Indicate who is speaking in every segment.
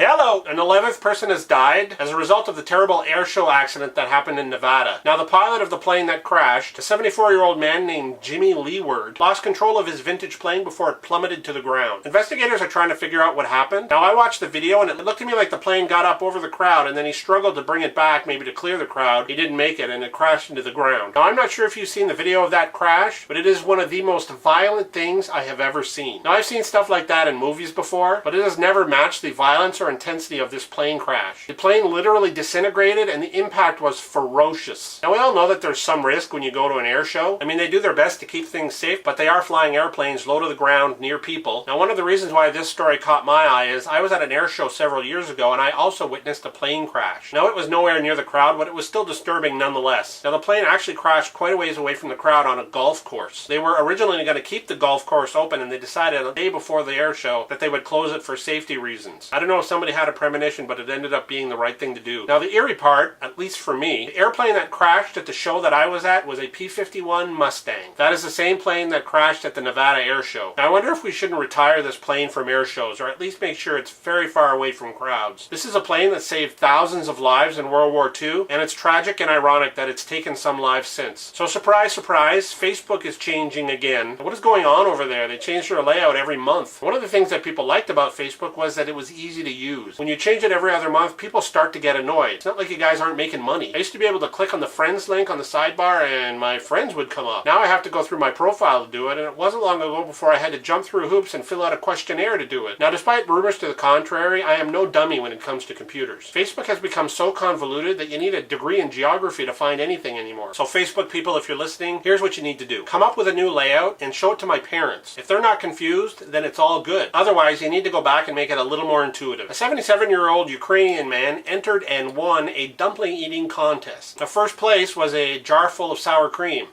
Speaker 1: Hello! An 11th person has died as a result of the terrible air show accident that happened in Nevada. Now, the pilot of the plane that crashed, a 74-year-old man named Jimmy Leeward, lost control of his vintage plane before it plummeted to the ground. Investigators are trying to figure out what happened. Now, I watched the video and it looked to me like the plane got up over the crowd and then he struggled to bring it back, maybe to clear the crowd. He didn't make it and it crashed into the ground. Now, I'm not sure if you've seen the video of that crash, but it is one of the most violent things I have ever seen. Now, I've seen stuff like that in movies before, but it has never matched the violence or intensity of this plane crash. The plane literally disintegrated and the impact was ferocious. Now, we all know that there's some risk when you go to an air show. I mean, they do their best to keep things safe, but they are flying airplanes low to the ground near people. Now, one of the reasons why this story caught my eye is I was at an air show several years ago and I also witnessed a plane crash. Now, it was nowhere near the crowd, but it was still disturbing nonetheless. Now, the plane actually crashed quite a ways away from the crowd on a golf course. They were originally going to keep the golf course open and they decided a day before the air show that they would close it for safety reasons. I don't know if somebody had a premonition, but it ended up being the right thing to do. Now, the eerie part, at least for me, the airplane that crashed at the show that I was at was a P-51 Mustang. That is the same plane that crashed at the Nevada air show. Now, I wonder if we shouldn't retire this plane from air shows, or at least make sure it's very far away from crowds. This is a plane that saved thousands of lives in World War II, and it's tragic and ironic that it's taken some lives since. So surprise, surprise, Facebook is changing again. What is going on over there? They change their layout every month. One of the things that people liked about Facebook was that it was easy to use. When you change it every other month, people start to get annoyed. It's not like you guys aren't making money. I used to be able to click on the friends link on the sidebar and my friends would come up. Now I have to go through my profile to do it, and it wasn't long ago before I had to jump through hoops and fill out a questionnaire to do it. Now, despite rumors to the contrary, I am no dummy when it comes to computers. Facebook has become so convoluted that you need a degree in geography to find anything anymore. So Facebook people, if you're listening, here's what you need to do. Come up with a new layout and show it to my parents. If they're not confused, then it's all good. Otherwise, you need to go back and make it a little more intuitive. A 77-year-old Ukrainian man entered and won a dumpling eating contest. The first place was a jar full of sour cream.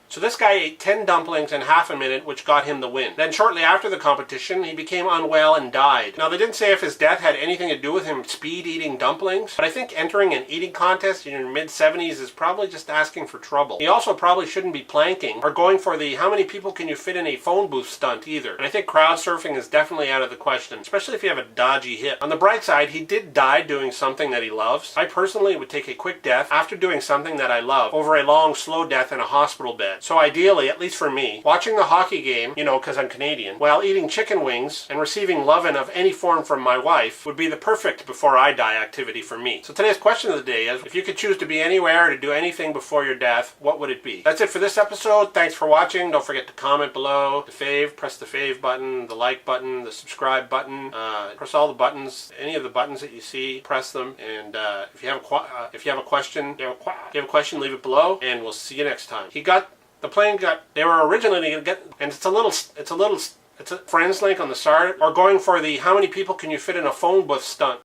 Speaker 1: So this guy ate 10 dumplings in half a minute, which got him the win. Then shortly after the competition, he became unwell and died. Now, they didn't say if his death had anything to do with him speed eating dumplings, but I think entering an eating contest in your mid-70s is probably just asking for trouble. He also probably shouldn't be planking or going for the how many people can you fit in a phone booth stunt either. And I think crowd surfing is definitely out of the question, especially if you have a dodgy hip. On the bright side, he did die doing something that he loves. I personally would take a quick death after doing something that I love over a long, slow death in a hospital bed. So ideally, at least for me, watching the hockey game, you know, because I'm Canadian, while eating chicken wings and receiving lovin' of any form from my wife would be the perfect before I die activity for me. So today's question of the day is, if you could choose to be anywhere or to do anything before your death, what would it be? That's it for this episode. Thanks for watching. Don't forget to comment below, press the fave button, the like button, the subscribe button, press all the buttons, any of the buttons that you see, press them, and if you have a question, leave it below, and we'll see you next time. The plane they were originally going to get, and it's a friends link on the side, or going for the how many people can you fit in a phone booth stunt.